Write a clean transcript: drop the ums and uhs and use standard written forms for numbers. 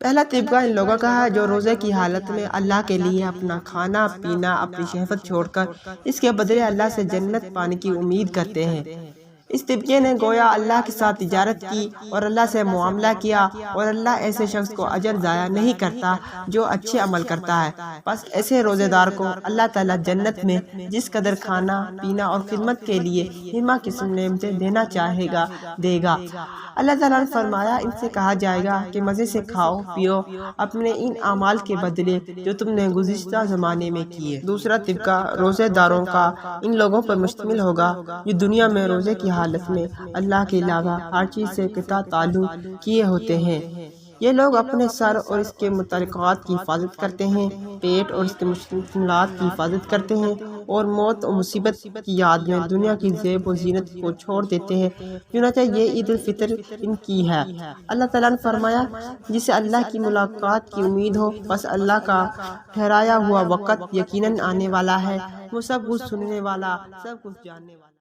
پہلا طبقہ ان لوگوں کا ہے جو روزے کی حالت میں اللہ کے لیے اپنا کھانا پینا، اپنی شہوت چھوڑ کر اس کے بدلے اللہ سے جنت پانے کی امید کرتے ہیں۔ اس طبقے نے گویا اللہ کے ساتھ تجارت کی اور اللہ سے معاملہ کیا، اور اللہ ایسے شخص کو اجر ضائع نہیں کرتا جو اچھے عمل کرتا ہے۔ بس ایسے روزے دار کو اللہ تعالیٰ جنت میں جس قدر کھانا پینا اور خدمت کے لیے ہما قسم نعمتیں دینا چاہے گا دے گا۔ اللہ تعالیٰ نے فرمایا، ان سے کہا جائے گا کہ مزے سے کھاؤ پیو اپنے ان اعمال کے بدلے جو تم نے گزشتہ زمانے میں کیے۔ دوسرا طبقہ روزے داروں کا ان لوگوں پر مشتمل ہوگا جو دنیا میں روزے کی حالت میں اللہ کے علاوہ ہر چیز سے قطع تعلق کیے ہوتے ہیں۔ یہ لوگ اپنے سر اور اس کے متعلقات کی حفاظت کرتے ہیں، پیٹ اور اس کے مشتملات کی حفاظت کرتے ہیں، اور موت و مصیبت کی یاد میں دنیا کی زیب و زینت کو چھوڑ دیتے ہیں۔ چنانچہ یہ عید الفطر ان کی ہے۔ اللہ تعالیٰ نے فرمایا، جسے اللہ کی ملاقات کی امید ہو، بس اللہ کا ٹھہرایا ہوا وقت یقیناً آنے والا ہے، وہ سب کچھ سننے والا، سب کچھ جاننے والا۔